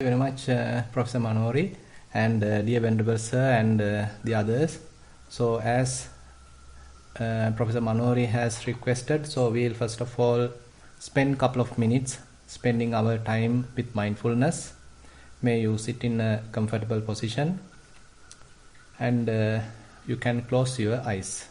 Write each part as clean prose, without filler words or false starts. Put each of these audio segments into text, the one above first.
Very much, Professor Manori and dear Venerable Sir and the others. So as Professor Manori has requested, so we'll first of all spend a couple of minutes spending our time with mindfulness. May you sit in a comfortable position and you can close your eyes.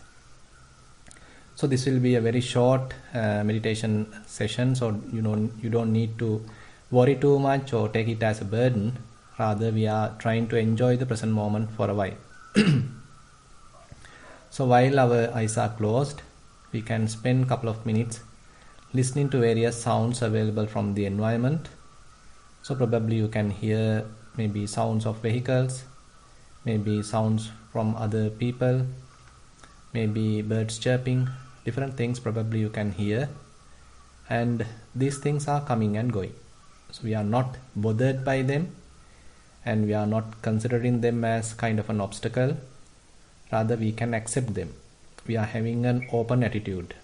So this will be a very short meditation session, so you don't need to worry too much or take it as a burden. Rather, we are trying to enjoy the present moment for a while. So while our eyes are closed, we can spend a couple of minutes listening to various sounds available from the environment. So probably you can hear maybe sounds of vehicles, maybe sounds from other people, maybe birds chirping, different things probably you can hear. And these things are coming and going. So we are not bothered by them and we are not considering them as kind of an obstacle. Rather, we can accept them. We are having an open attitude.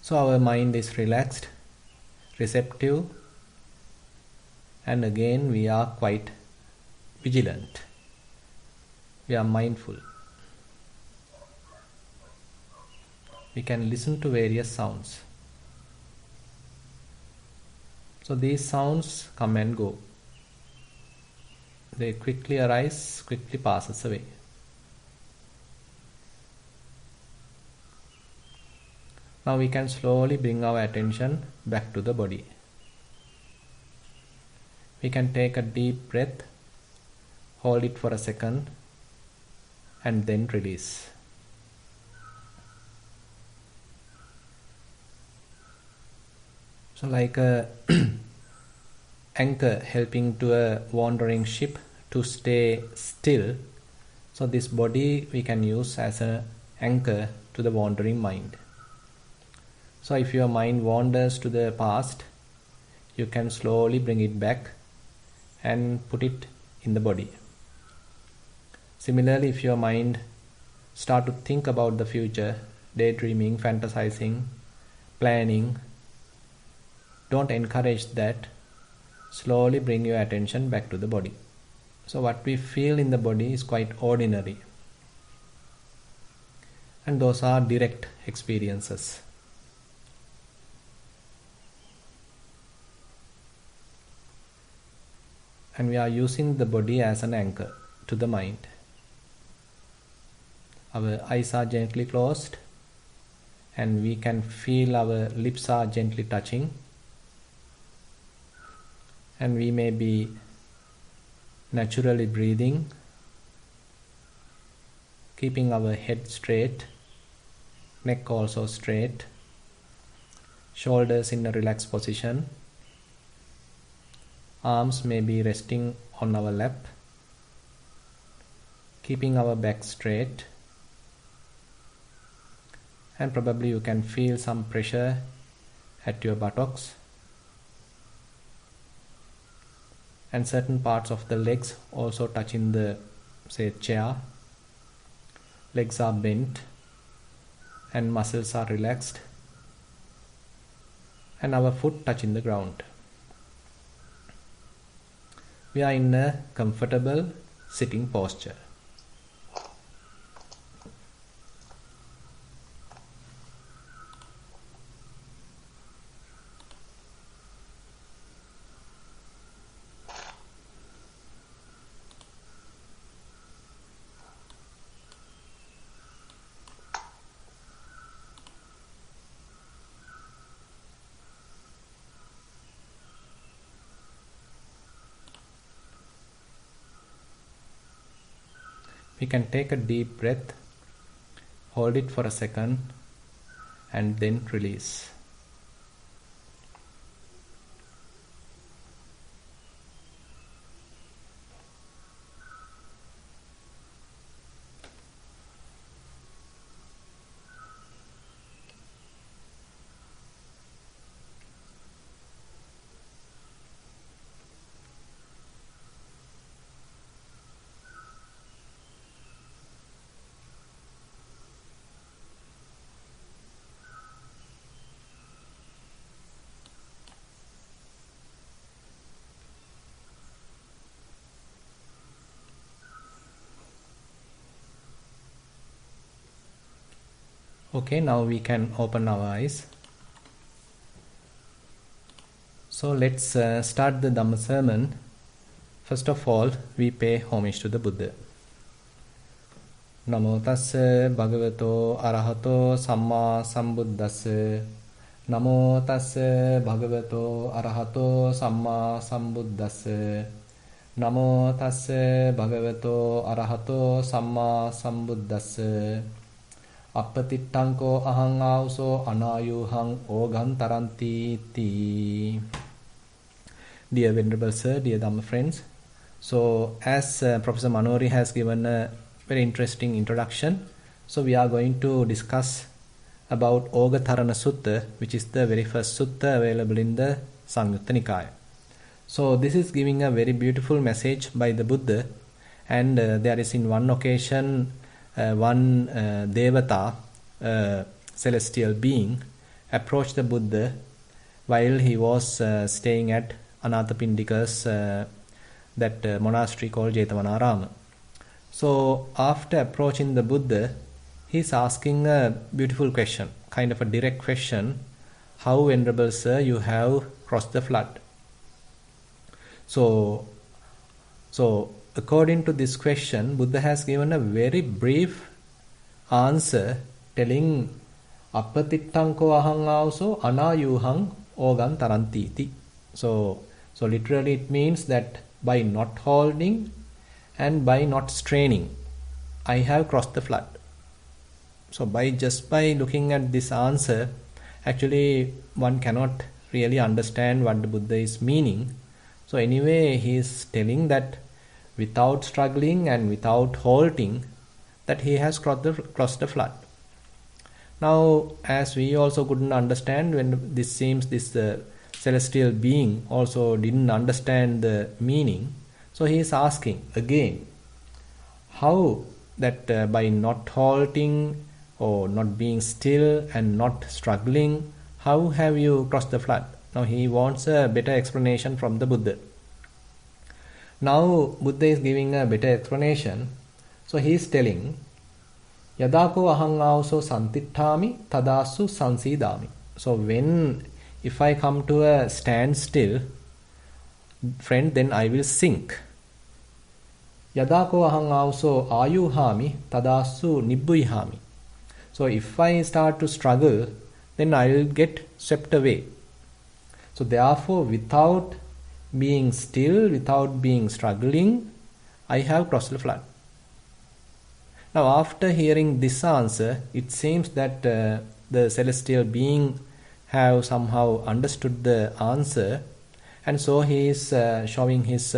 So our mind is relaxed, receptive, and again we are quite vigilant. We are mindful. We can listen to various sounds. So these sounds come and go. They quickly arise, quickly passes away. Now we can slowly bring our attention back to the body. We can take a deep breath, hold it for a second, and then release. So like a anchor helping to a wandering ship to stay still. So this body we can use as an anchor to the wandering mind. So if your mind wanders to the past, you can slowly bring it back and put it in the body. Similarly, if your mind start to think about the future, daydreaming, fantasizing, planning, don't encourage that. Slowly bring your attention back to the body. So what we feel in the body is quite ordinary. And those are direct experiences. And we are using the body as an anchor to the mind. Our eyes are gently closed and we can feel our lips are gently touching. And we may be naturally breathing, keeping our head straight, neck also straight, shoulders in a relaxed position, arms may be resting on our lap, keeping our back straight, and probably you can feel some pressure at your buttocks. And certain parts of the legs also touching the chair. Legs are bent and muscles are relaxed and our foot touching the ground. We are in a comfortable sitting posture. We can take a deep breath, hold it for a second, and then release. Okay, now we can open our eyes. So let's start the Dhamma sermon. First of all, we pay homage to the Buddha. Namo tassa bhagavato arahato samma sambuddhassa. Namo tassa bhagavato arahato samma sambuddhassa. Namo tassa bhagavato arahato samma sambuddhassa. Appatittanko ahang auso anayuhang ogan taranti ti. Dear Venerable Sir, dear Dhamma friends, so as Professor Manori has given a very interesting introduction, so we are going to discuss about Ogatharana Sutta, which is the very first sutta available in the Samyutta Nikaya. So this is giving a very beautiful message by the Buddha, and there is in one occasion one Devata, celestial being, approached the Buddha while he was staying at Anathapindika's that monastery called Jetavanarama. So after approaching the Buddha, he is asking a beautiful question, kind of a direct question: how, Venerable Sir, you have crossed the flood? So according to this question, Buddha has given a very brief answer, telling appatittanko ahang auso anayuhang ogan tarantiti. So literally it means that by not holding and by not straining, I have crossed the flood. So by looking at this answer, actually one cannot really understand what the Buddha is meaning. So anyway, he is telling that without struggling and without halting, that he has crossed the flood. Now, as we also couldn't understand when this celestial being also didn't understand the meaning, so he is asking again, how that by not halting or not being still and not struggling, how have you crossed the flood? Now he wants a better explanation from the Buddha. Now Buddha is giving a better explanation. So he is telling, Yadako ahang auso santittami tadasu sansidami. So if I come to a standstill, friend, then I will sink. Yadako ahang auso ayuhami tadasu nibbuyhami. So if I start to struggle, then I will get swept away. So therefore, without being still, without being struggling, I have crossed the flood. Now after hearing this answer, it seems that the celestial being have somehow understood the answer, and so he is showing his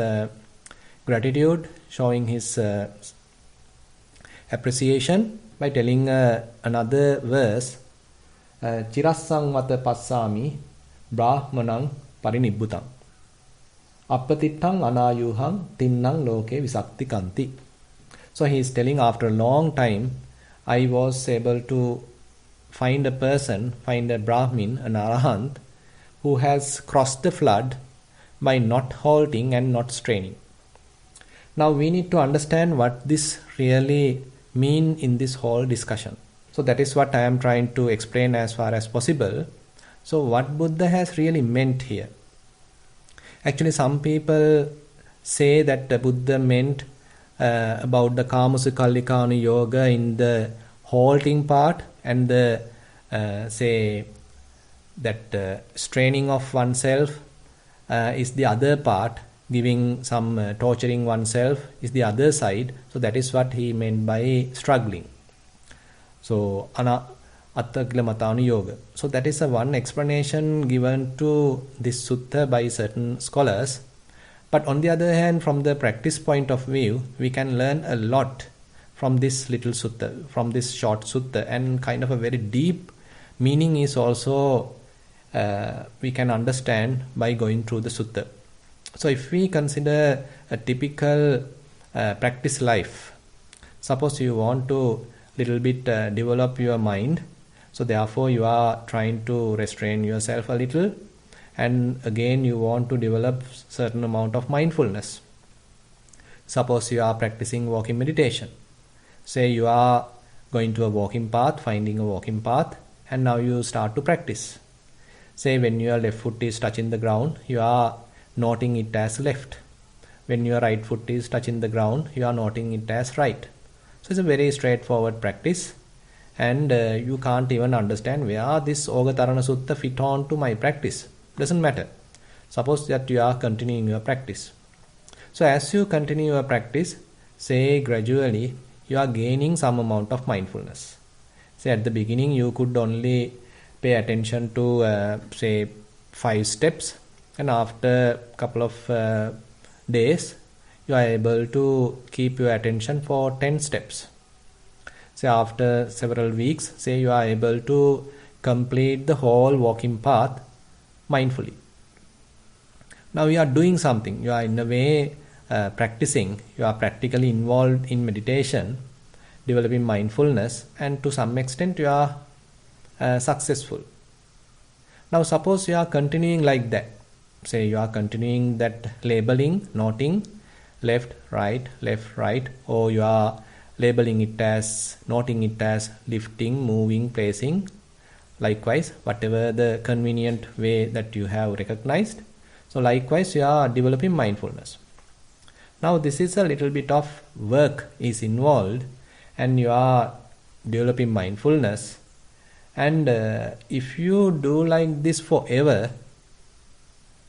gratitude, showing his appreciation by telling another verse, Chirassang vata passami brahmanang parinibbutam appatittang anayuham tinnang loke visakti kanti. So he is telling, after a long time, I was able to find a Brahmin, an Arahant, who has crossed the flood by not halting and not straining. Now we need to understand what this really means in this whole discussion. So that is what I am trying to explain as far as possible. So what Buddha has really meant here? Actually, some people say that the Buddha meant about the Kamusakallikanu yoga in the halting part, and the say that straining of oneself is the other part, giving some torturing oneself is the other side. So that is what he meant by struggling. So Attakilamatanu yoga. So that is one explanation given to this sutta by certain scholars. But on the other hand, from the practice point of view, we can learn a lot from this little sutta, from this short sutta, and kind of a very deep meaning is also we can understand by going through the sutta. So if we consider a typical practice life, suppose you want to little bit develop your mind, so therefore you are trying to restrain yourself a little, and again you want to develop certain amount of mindfulness. Suppose you are practicing walking meditation. Say you are going to a walking path, finding a walking path, and now you start to practice. Say when your left foot is touching the ground, you are noting it as left. When your right foot is touching the ground, you are noting it as right. So it's a very straightforward practice, and you can't even understand where this Ogatarana Sutta fit on to my practice. Doesn't matter. Suppose that you are continuing your practice. So as you continue your practice, say gradually you are gaining some amount of mindfulness. Say at the beginning you could only pay attention to say 5 steps, and after a couple of days you are able to keep your attention for 10 steps. Say after several weeks, say you are able to complete the whole walking path mindfully. Now you are doing something, you are in a way practicing, you are practically involved in meditation, developing mindfulness, and to some extent you are successful. Now suppose you are continuing like that. Say you are continuing that labeling, noting left, right, or you are labeling it as, noting it as lifting, moving, placing. Likewise, whatever the convenient way that you have recognized. So likewise you are developing mindfulness. Now this is a little bit of work is involved, and you are developing mindfulness, and if you do like this forever,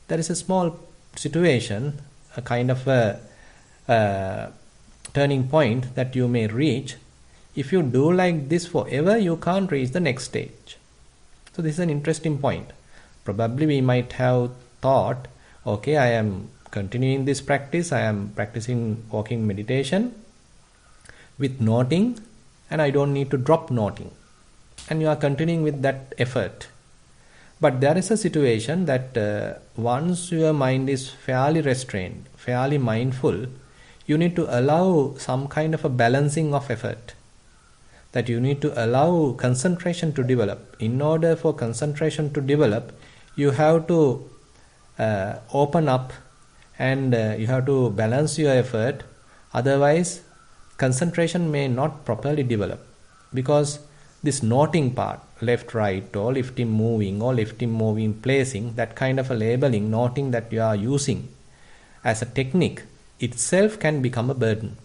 there is a small situation, a kind of a turning point that you may reach. If you do like this forever, you can't reach the next stage. So this is an interesting point. Probably we might have thought, okay, I am continuing this practice, I am practicing walking meditation with noting, and I don't need to drop noting, and you are continuing with that effort. But there is a situation that once your mind is fairly restrained, fairly mindful, you need to allow some kind of a balancing of effort, that you need to allow concentration to develop. In order for concentration to develop, you have to open up, and you have to balance your effort. Otherwise concentration may not properly develop, because this noting part, left, right, or lifting, moving, placing, that kind of a labeling, noting that you are using as a technique itself can become a burden.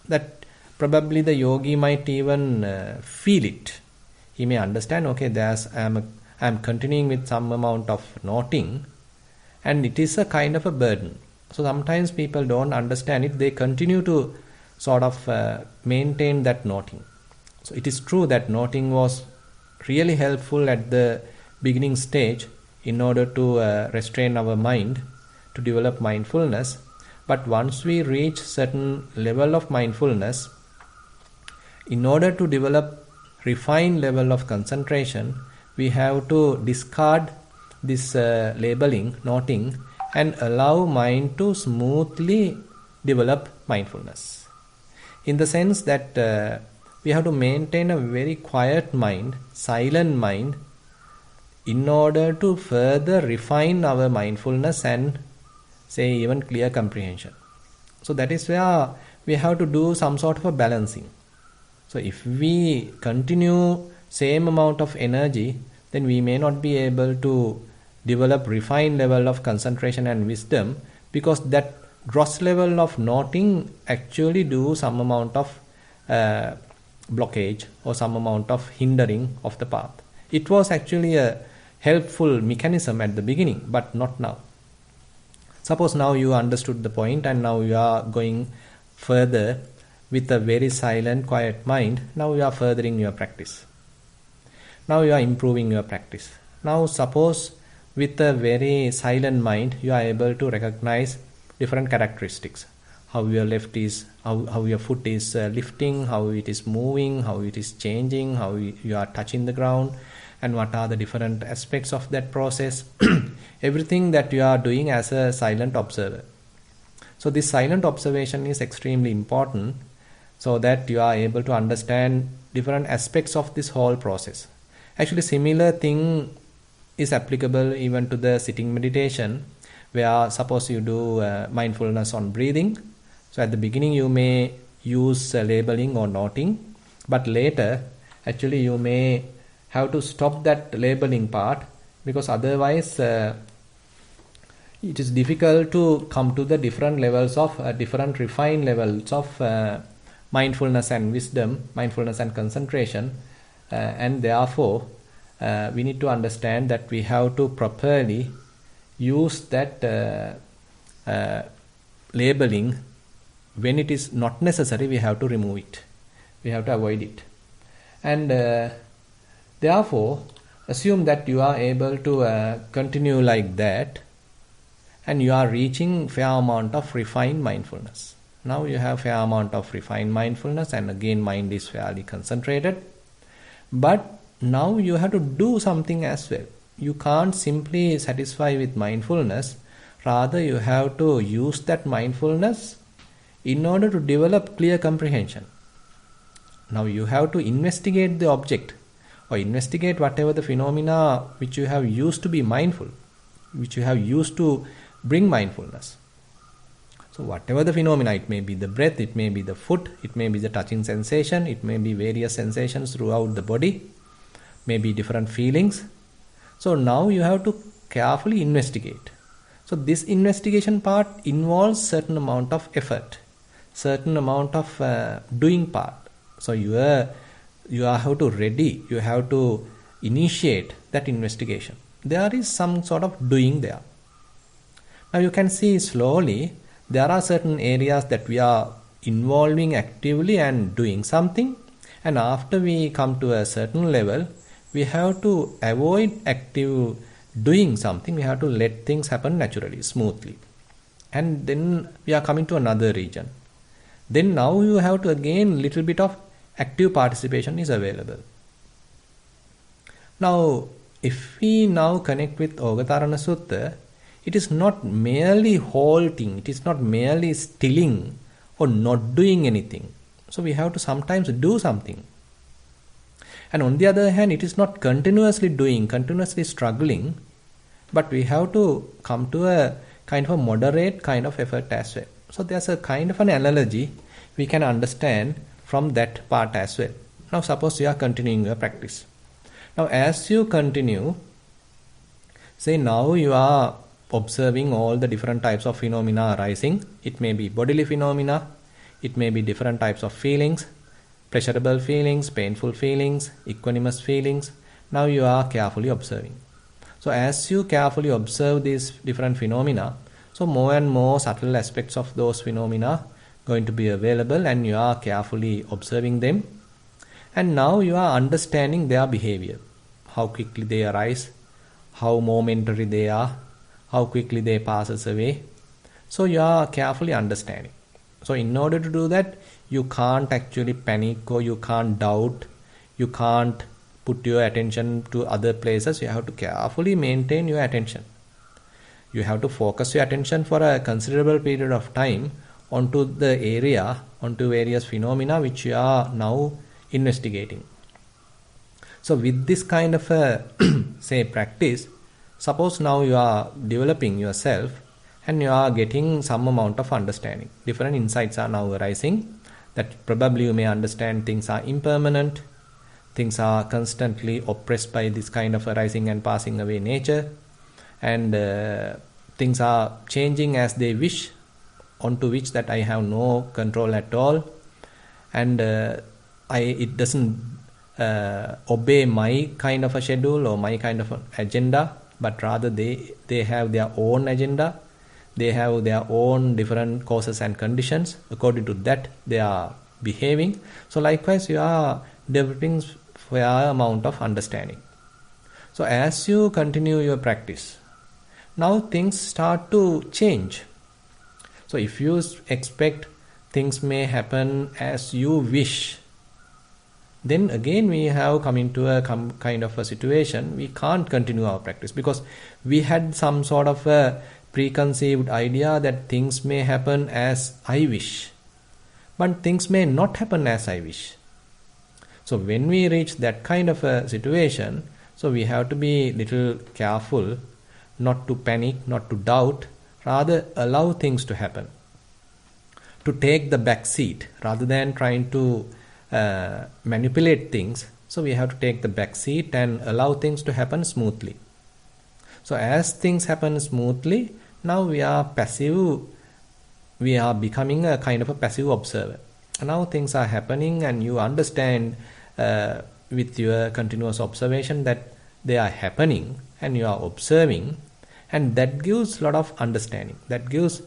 That probably the yogi might even feel it. He may understand, okay, I am continuing with some amount of noting, and it is a kind of a burden. So sometimes people don't understand it, they continue to sort of maintain that noting. So it is true that noting was really helpful at the beginning stage in order to restrain our mind, to develop mindfulness. But once we reach certain level of mindfulness, in order to develop refined level of concentration, we have to discard this labeling, noting, and allow mind to smoothly develop mindfulness. In the sense that we have to maintain a very quiet mind, silent mind, in order to further refine our mindfulness and say even clear comprehension. So that is where we have to do some sort of a balancing. So if we continue same amount of energy, then we may not be able to develop refined level of concentration and wisdom, because that gross level of noting actually do some amount of blockage or some amount of hindering of the path. It was actually a helpful mechanism at the beginning, but not now. Suppose now you understood the point, and now you are going further with a very silent, quiet mind. Now you are furthering your practice. Now you are improving your practice. Now suppose with a very silent mind, you are able to recognize different characteristics. How your left is, how your foot is lifting, how it is moving, how it is changing, how you are touching the ground, and what are the different aspects of that process. Everything that you are doing as a silent observer. So this silent observation is extremely important, so that you are able to understand different aspects of this whole process. Actually, similar thing is applicable even to the sitting meditation, where suppose you do mindfulness on breathing. So at the beginning you may use labeling or noting, But later, actually, you may have to stop that labeling part, because otherwise it is difficult to come to the different levels of different refined levels of mindfulness and wisdom, mindfulness and concentration, and therefore we need to understand that we have to properly use that labeling. When it is not necessary, we have to remove it, we have to avoid it. And therefore assume that you are able to continue like that, and you are reaching fair amount of refined mindfulness. Now you have fair amount of refined mindfulness, and again mind is fairly concentrated. But now you have to do something as well. You can't simply satisfy with mindfulness. Rather, you have to use that mindfulness in order to develop clear comprehension. Now you have to investigate the object, or investigate whatever the phenomena which you have used to be mindful, which you have used to bring mindfulness. So whatever the phenomena, it may be the breath, it may be the foot, it may be the touching sensation, it may be various sensations throughout the body, maybe different feelings. So now you have to carefully investigate. So this investigation part involves certain amount of effort, certain amount of doing part. So you have to ready, you have to initiate that investigation. There is some sort of doing there. Now you can see slowly there are certain areas that we are involving actively and doing something, and after we come to a certain level, we have to avoid active doing something. We have to let things happen naturally, smoothly, and then we are coming to another region. Then now you have to again little bit of active participation is available. Now if we now connect with Ogatarana Sutta, it is not merely halting, it is not merely stilling or not doing anything. So we have to sometimes do something. And on the other hand, it is not continuously doing, continuously struggling, but we have to come to a kind of a moderate kind of effort as well. So there's a kind of an analogy we can understand from that part as well. Now suppose you are continuing your practice. Now as you continue, say now you are observing all the different types of phenomena arising. It may be bodily phenomena, it may be different types of feelings, pleasurable feelings, painful feelings, equanimous feelings. Now you are carefully observing. So as you carefully observe these different phenomena, so more and more subtle aspects of those phenomena going to be available, and you are carefully observing them. And now you are understanding their behavior, how quickly they arise, how momentary they are, how quickly they passes away. So you are carefully understanding. So in order to do that, you can't actually panic, or you can't doubt, you can't put your attention to other places. You have to carefully maintain your attention. You have to focus your attention for a considerable period of time onto the area, onto various phenomena which you are now investigating. So with this kind of a say practice, suppose now you are developing yourself and you are getting some amount of understanding. Different insights are now arising, that probably you may understand things are impermanent, things are constantly oppressed by this kind of arising and passing away nature, and things are changing as they wish, onto which that I have no control at all, and it doesn't obey my kind of a schedule or my kind of an agenda, but rather they have their own agenda, they have their own different causes and conditions. According to that they are behaving. So likewise you are developing fair amount of understanding. So as you continue your practice, now things start to change. So if you expect things may happen as you wish, then again we have come into a kind of a situation we can't continue our practice, because we had some sort of a preconceived idea that things may happen as I wish, but things may not happen as I wish. So when we reach that kind of a situation, so we have to be little careful not to panic, not to doubt, rather allow things to happen, to take the back seat rather than trying to manipulate things. So we have to take the back seat and allow things to happen smoothly. So as things happen smoothly, now we are passive, we are becoming a kind of a passive observer. Now things are happening and you understand with your continuous observation that they are happening and you are observing, and that gives a lot of understanding. That gives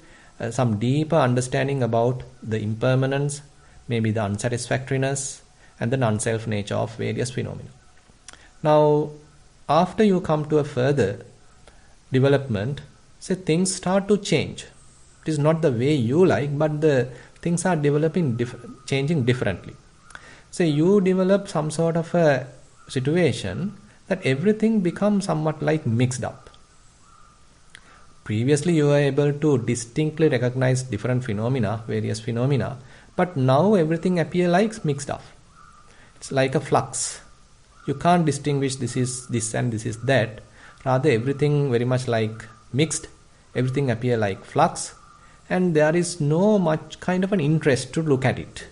some deeper understanding about the impermanence, maybe the unsatisfactoriness and the non-self nature of various phenomena. Now, after you come to a further development, say things start to change. It is not the way you like, but the things are developing, changing differently. Say you develop some sort of a situation that everything becomes somewhat like mixed up. Previously you were able to distinctly recognize different phenomena, various phenomena, but now everything appears like mixed up. It's like a flux. You can't distinguish this is this and this is that. Rather everything very much like mixed, everything appears like flux, and there is no much kind of an interest to look at it.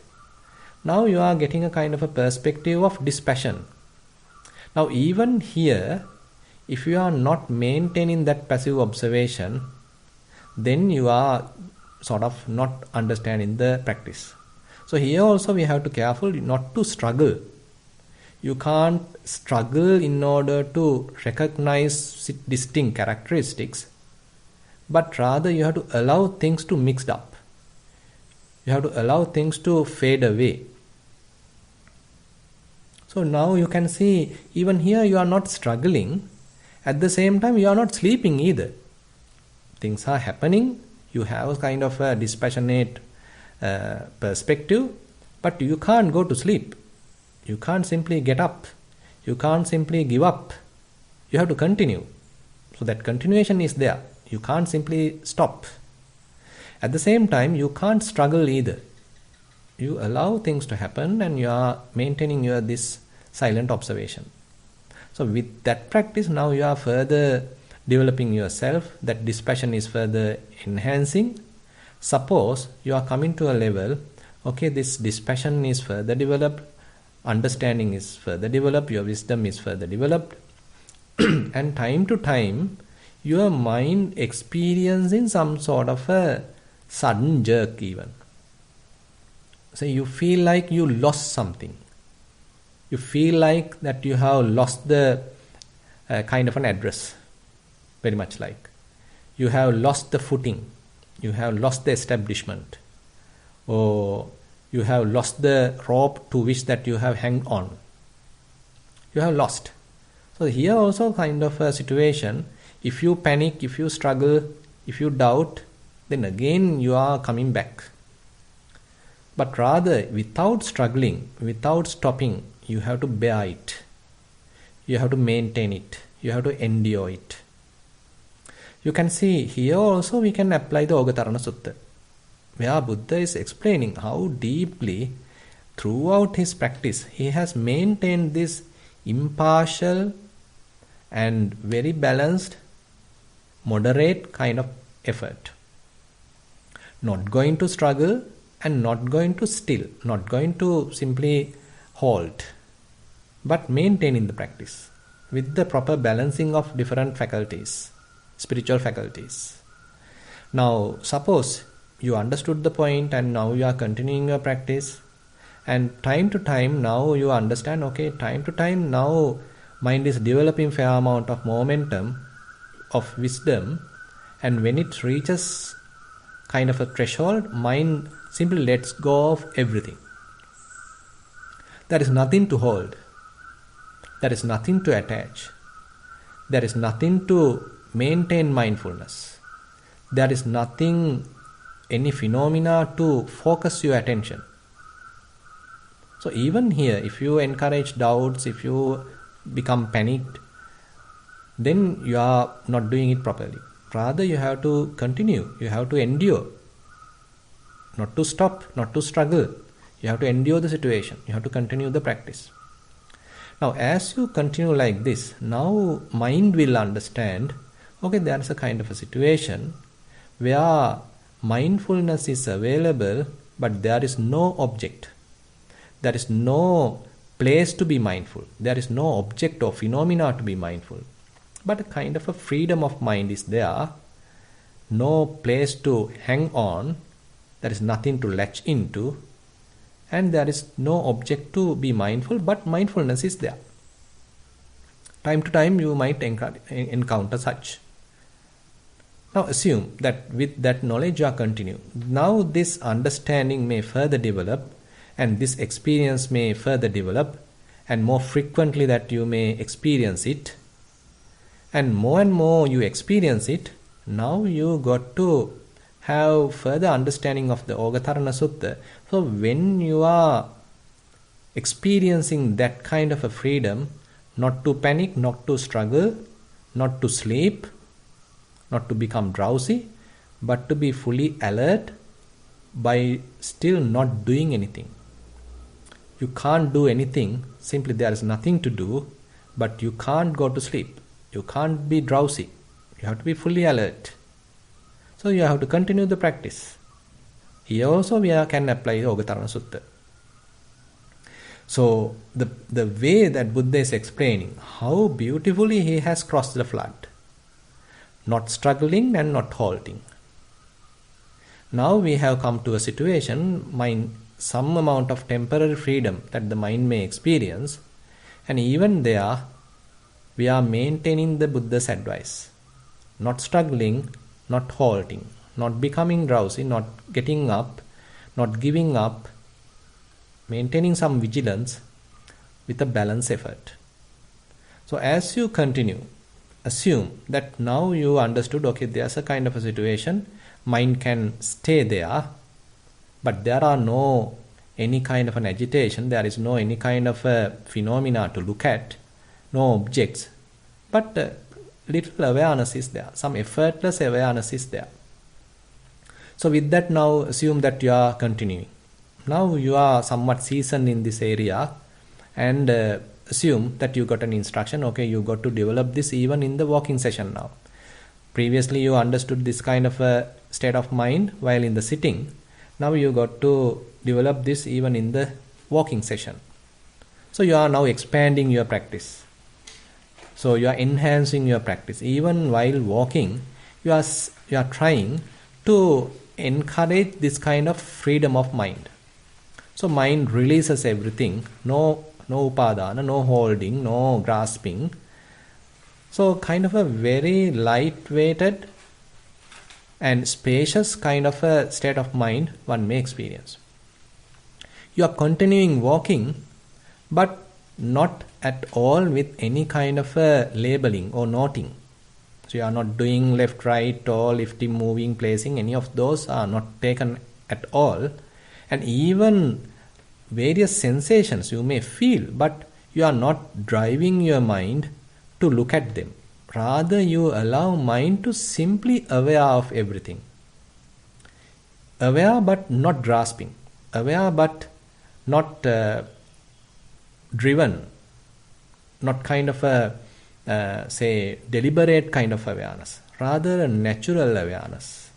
Now you are getting a kind of a perspective of dispassion. Now even here, if you are not maintaining that passive observation, then you are sort of not understanding the practice. So here also we have to be careful not to struggle. You can't struggle in order to recognize distinct characteristics, but rather you have to allow things to mix up. You have to allow things to fade away. So now you can see, even here you are not struggling. At the same time, you are not sleeping either. Things are happening. You have a kind of a dispassionate perspective, but you can't go to sleep. You can't simply get up. You can't simply give up. You have to continue. So that continuation is there. You can't simply stop. At the same time, you can't struggle either. You allow things to happen and you are maintaining your this silent observation. So with that practice, now you are further developing yourself. That dispassion is further enhancing. Suppose you are coming to a level, okay, this dispassion is further developed, understanding is further developed, your wisdom is further developed, and time to time, your mind experiencing some sort of a sudden jerk even. So you feel like you lost something. You feel like that you have lost the kind of an address. Very much like. You have lost the footing. You have lost the establishment. Or you have lost the rope to which that you have hung on. You have lost. So here also kind of a situation. If you panic, if you struggle, if you doubt, then again you are coming back. But rather, without struggling, without stopping, you have to bear it. You have to maintain it. You have to endure it. You can see here also we can apply the Ogatarana Sutta, where Buddha is explaining how deeply throughout his practice he has maintained this impartial and very balanced, moderate kind of effort. Not going to struggle and not going to still, not going to simply halt, but maintaining the practice with the proper balancing of different faculties, spiritual faculties. Now, suppose you understood the point and now you are continuing your practice, and time to time now you understand, okay, time to time now mind is developing fair amount of momentum, of wisdom, and when it reaches kind of a threshold, mind simply lets go of everything. There is nothing to hold. There is nothing to attach. There is nothing to maintain mindfulness. There is nothing, any phenomena to focus your attention. So even here, if you encourage doubts, if you become panicked, then you are not doing it properly. Rather, you have to continue. You have to endure. Not to stop, not to struggle. You have to endure the situation. You have to continue the practice. Now, as you continue like this, now mind will understand, okay, there is a kind of a situation where mindfulness is available, but there is no object. There is no place to be mindful. There is no object or phenomena to be mindful. But a kind of a freedom of mind is there. No place to hang on. There is nothing to latch into. And there is no object to be mindful, but mindfulness is there. Time to time you might encounter such. Now assume that with that knowledge you are continuing. Now this understanding may further develop, and this experience may further develop, and more frequently that you may experience it. And more you experience it, now you got to have further understanding of the Ogatharana Sutta. So when you are experiencing that kind of a freedom, not to panic, not to struggle, not to sleep, not to become drowsy, but to be fully alert by still not doing anything. You can't do anything, simply there is nothing to do, but you can't go to sleep. You can't be drowsy. You have to be fully alert. So you have to continue the practice. Here also we can apply the Ogatharana Sutta. So the way that Buddha is explaining, how beautifully he has crossed the flood. Not struggling and not halting. Now we have come to a situation, some amount of temporary freedom that the mind may experience, and even there we are maintaining the Buddha's advice. Not struggling, not halting, not becoming drowsy, not getting up, not giving up, maintaining some vigilance with a balanced effort. So as you continue, assume that now you understood, okay, there's a kind of a situation, mind can stay there, but there are no any kind of an agitation, there is no any kind of a phenomena to look at, no objects, but little awareness is there, some effortless awareness is there. So with that, now assume that you are continuing. Now you are somewhat seasoned in this area, and assume that you got an instruction, okay, you got to develop this even in the walking session now. Previously you understood this kind of a state of mind while in the sitting. Now you got to develop this even in the walking session. So you are now expanding your practice. So you are enhancing your practice. Even while walking, you are trying to encourage this kind of freedom of mind. So mind releases everything, no upadana, no holding, no grasping. So kind of a very light-weighted and spacious kind of a state of mind one may experience. You are continuing walking, but not at all with any kind of a labeling or noting. So you are not doing left, right, or lifting, moving, placing, any of those are not taken at all. And even various sensations you may feel, but you are not driving your mind to look at them. Rather, you allow mind to simply aware of everything. Aware but not grasping. Aware but not driven. Not kind of a, deliberate kind of awareness. Rather a natural awareness.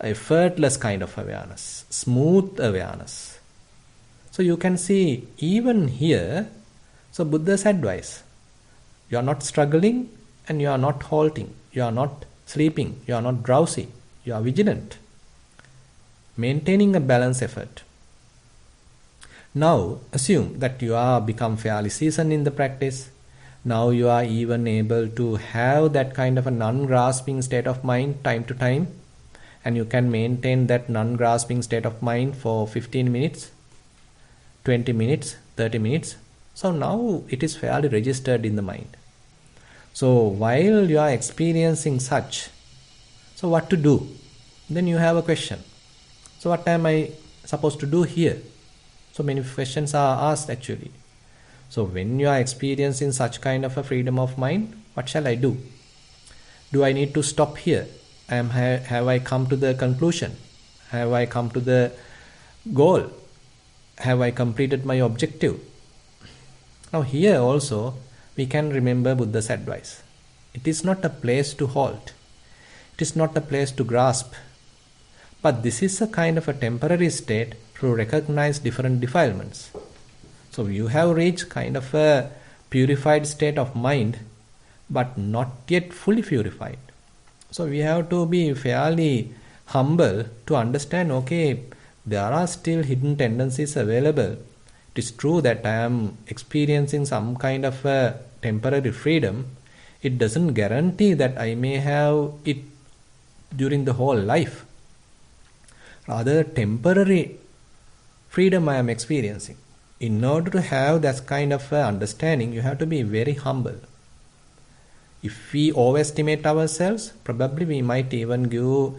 Effortless kind of awareness. Smooth awareness. So you can see even here, so Buddha's advice. You are not struggling and you are not halting. You are not sleeping. You are not drowsy. You are vigilant. Maintaining a balanced effort. Now assume that you are become fairly seasoned in the practice. Now you are even able to have that kind of a non-grasping state of mind time to time. And you can maintain that non-grasping state of mind for 15 minutes. 20 minutes, 30 minutes. So now it is fairly registered in the mind. So while you are experiencing such, so what to do? Then you have a question. So what am I supposed to do here? So many questions are asked actually. So when you are experiencing such kind of a freedom of mind, what shall I do? Do I need to stop here? Have I come to the conclusion? Have I come to the goal? Have I completed my objective? Now here also we can remember Buddha's advice. It is not a place to halt. It is not a place to grasp. But this is a kind of a temporary state to recognize different defilements. So you have reached kind of a purified state of mind, but not yet fully purified. So we have to be fairly humble to understand, okay, there are still hidden tendencies available. It is true that I am experiencing some kind of a temporary freedom. It doesn't guarantee that I may have it during the whole life. Rather, temporary freedom I am experiencing. In order to have that kind of understanding, you have to be very humble. If we overestimate ourselves, probably we might even give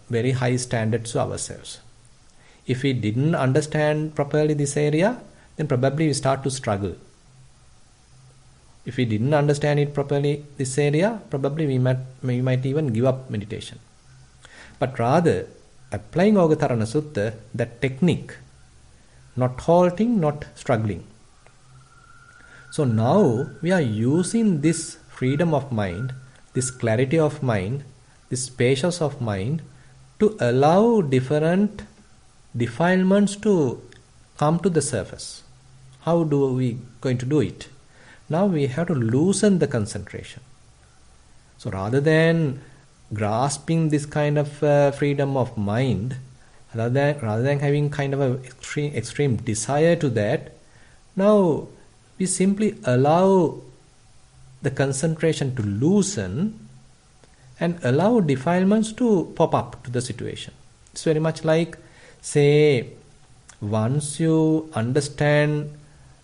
very high standards to ourselves. If we didn't understand properly this area, then probably we start to struggle. If we didn't understand it properly, this area, probably we might even give up meditation. But rather, applying Ogatharana Sutta, that technique, not halting, not struggling. So now we are using this freedom of mind, this clarity of mind, this spacious of mind to allow different defilements to come to the surface. How do we going to do it? Now we have to loosen the concentration. So rather than grasping this kind of freedom of mind, rather than having kind of an extreme desire to that, now we simply allow the concentration to loosen and allow defilements to pop up to the situation. It's very much like, say, once you understand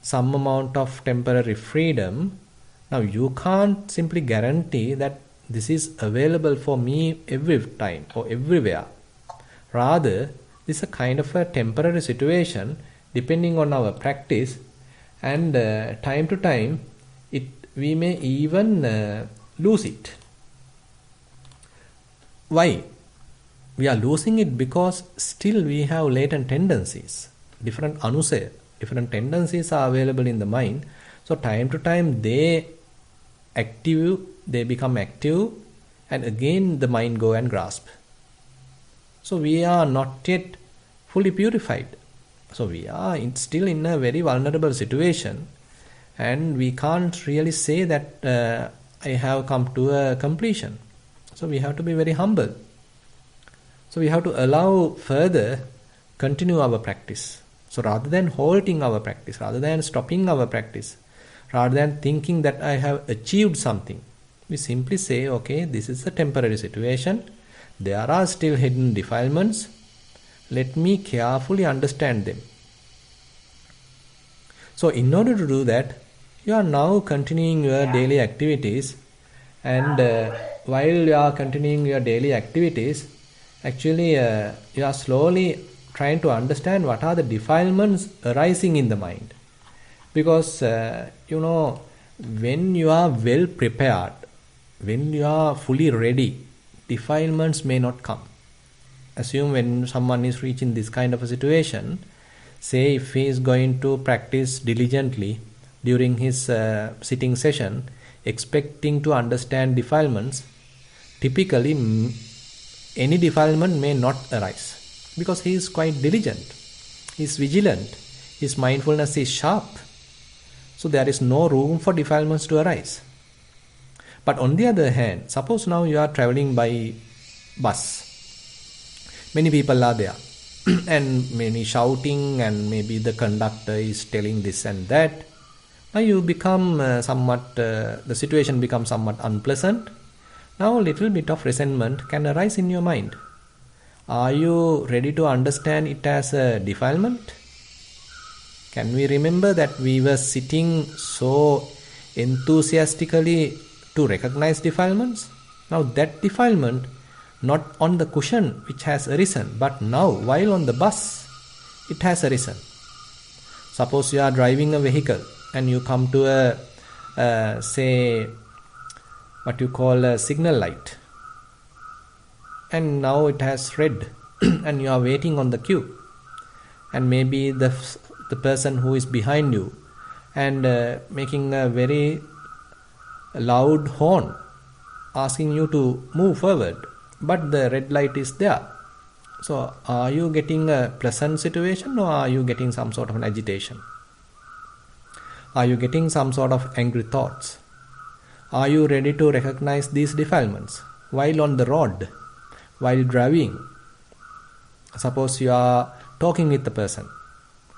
some amount of temporary freedom, now you can't simply guarantee that this is available for me every time or everywhere. Rather, this is a kind of a temporary situation depending on our practice, and time to time we may even lose it. Why? We are losing it because still we have latent tendencies. Different anusaya, different tendencies are available in the mind. So time to time they become active, and again the mind go and grasp. So we are not yet fully purified. So we are still in a very vulnerable situation, and we can't really say that I have come to a completion. So we have to be very humble. So we have to allow further continue our practice. So rather than halting our practice, rather than stopping our practice, rather than thinking that I have achieved something, we simply say, okay, this is a temporary situation. There are still hidden defilements. Let me carefully understand them. So in order to do that, you are now continuing your daily activities, and while you are continuing your daily activities, actually you are slowly trying to understand what are the defilements arising in the mind. Because when you are well prepared, when you are fully ready, defilements may not come. Assume when someone is reaching this kind of a situation, say if he is going to practice diligently during his sitting session, expecting to understand defilements, typically any defilement may not arise because he is quite diligent, he is vigilant, his mindfulness is sharp. So there is no room for defilements to arise. But on the other hand, suppose now you are traveling by bus. Many people are there and many shouting, and maybe the conductor is telling this and that. Now you become the situation becomes somewhat unpleasant. Now a little bit of resentment can arise in your mind. Are you ready to understand it as a defilement? Can we remember that we were sitting so enthusiastically to recognize defilements? Now that defilement, not on the cushion which has arisen, but now while on the bus, it has arisen. Suppose you are driving a vehicle and you come to a say what you call a signal light, and now it has red and you are waiting on the queue, and maybe the person who is behind you and making a very loud horn asking you to move forward, but the red light is there. So are you getting a pleasant situation, or are you getting some sort of an agitation? Are you getting some sort of angry thoughts? Are you ready to recognize these defilements while on the road, while driving? Suppose you are talking with the person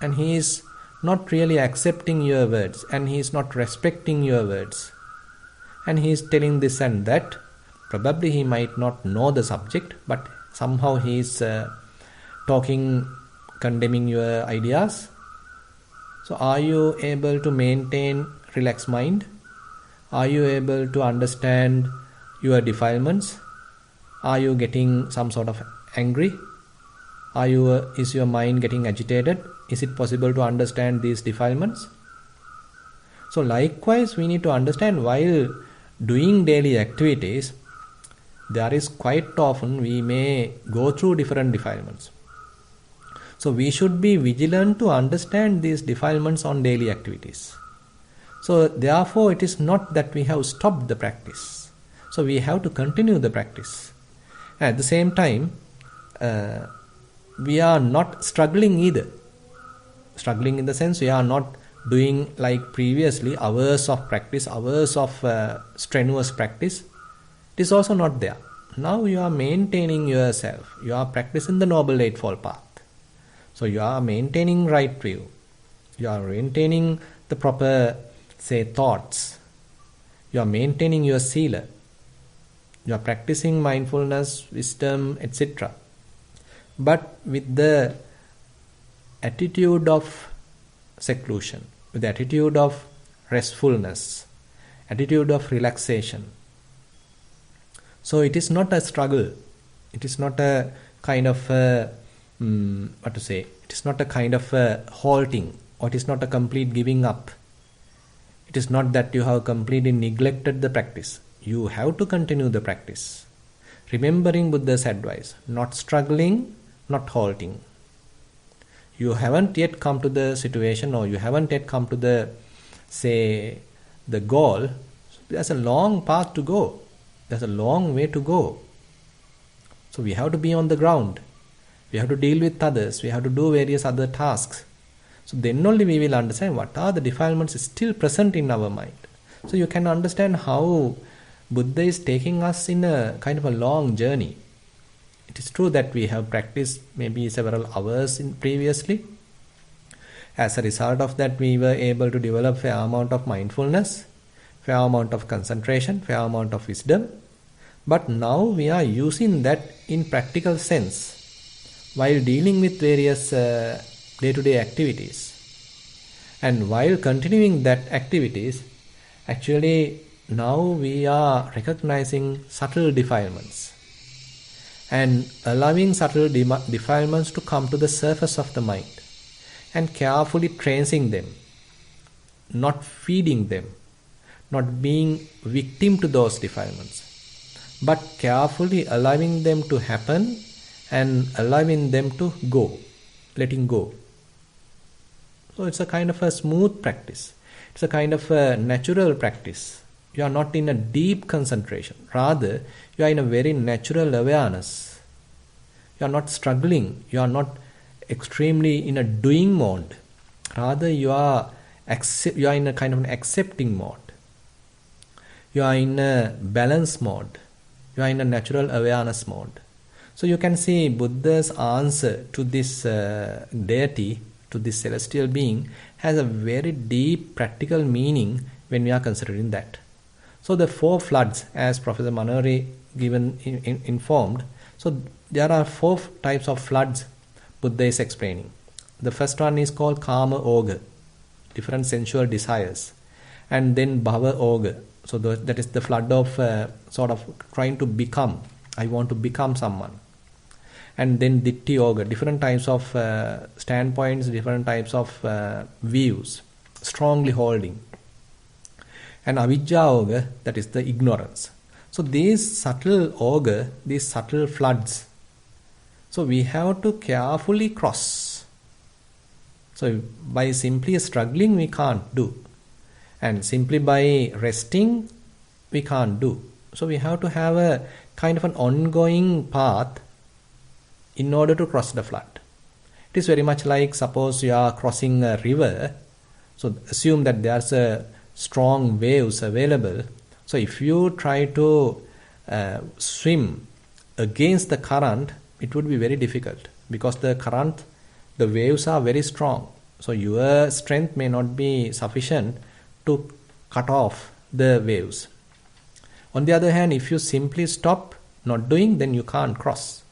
and he is not really accepting your words and he is not respecting your words and he is telling this and that. Probably he might not know the subject, but somehow he is talking, condemning your ideas. So are you able to maintain relaxed mind? Are you able to understand your defilements? Are you getting some sort of angry? Is your mind getting agitated? Is it possible to understand these defilements? So likewise, we need to understand while doing daily activities, there is quite often we may go through different defilements. So we should be vigilant to understand these defilements on daily activities. So therefore, it is not that we have stopped the practice. So we have to continue the practice. At the same time, we are not struggling either. Struggling in the sense we are not doing like previously hours of practice, hours of strenuous practice. It is also not there. Now you are maintaining yourself. You are practicing the Noble Eightfold Path. So you are maintaining right view. You are maintaining the proper, thoughts. You are maintaining your sila. You are practicing mindfulness, wisdom, etc. But with the attitude of seclusion, with the attitude of restfulness, attitude of relaxation. So it is not a struggle. It is not a kind of it is not a kind of halting, or it is not a complete giving up. It is not that you have completely neglected the practice. You have to continue the practice. Remembering Buddha's advice, not struggling, not halting. You haven't yet come to the situation, or you haven't yet come to the goal. There's a long path to go. There's a long way to go. So we have to be on the ground. We have to deal with others. We have to do various other tasks. So then only we will understand what are the defilements still present in our mind. So you can understand how Buddha is taking us in a kind of a long journey. It is true that we have practiced maybe several hours previously. As a result of that, we were able to develop fair amount of mindfulness, fair amount of concentration, fair amount of wisdom. But now we are using that in practical sense while dealing with various day-to-day activities. And while continuing that activities, actually now we are recognizing subtle defilements and allowing subtle defilements to come to the surface of the mind and carefully tracing them, not feeding them, not being victim to those defilements, but carefully allowing them to happen and allowing them to go, letting go. So it's a kind of a smooth practice. It's a kind of a natural practice. You are not in a deep concentration. Rather, you are in a very natural awareness. You are not struggling. You are not extremely in a doing mode. Rather, you are in a kind of an accepting mode. You are in a balance mode. You are in a natural awareness mode. So you can see Buddha's answer to this deity, to this celestial being, has a very deep practical meaning when we are considering that. So the 4 floods, as Professor Manori informed, so there are 4 types of floods Buddha is explaining. The first one is called Kama Oga, different sensual desires. And then Bhava Oga, so that is the flood of sort of trying to become. I want to become someone. And then Ditti Yoga, different types of standpoints, different types of views, strongly holding. And Avidya Yoga, that is the ignorance. So these subtle yoga, these subtle floods, so we have to carefully cross. So by simply struggling we can't do. And simply by resting we can't do. So we have to have a kind of an ongoing path in order to cross the flood. It is very much like, suppose you are crossing a river. So assume that there's a strong waves available. So if you try to swim against the current, it would be very difficult, because the waves are very strong. So your strength may not be sufficient to cut off the waves. On the other hand, if you simply stop not doing, then you can't cross.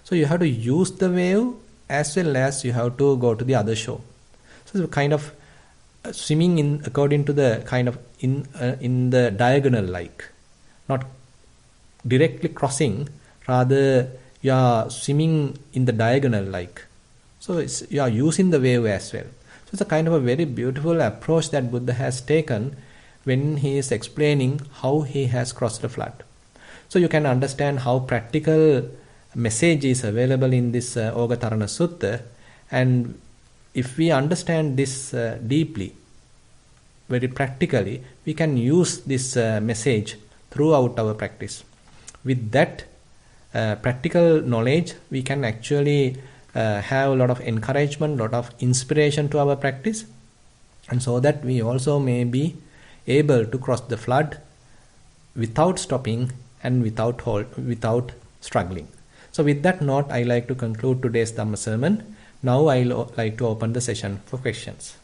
So you have to use the wave as well as you have to go to the other shore. So it's kind of swimming in according to the kind of in the diagonal, like not directly crossing, rather you are swimming in the diagonal, like. So you are using the wave as well. So it's a kind of a very beautiful approach that Buddha has taken when he is explaining how he has crossed the flood. So you can understand how practical message is available in this Ogatarana Sutta, and if we understand this deeply, very practically, we can use this message throughout our practice. With that practical knowledge, we can actually have a lot of encouragement, a lot of inspiration to our practice, and so that we also may be able to cross the flood without stopping and without struggling. So with that note, I like to conclude today's Dhamma sermon. Now I like to open the session for questions.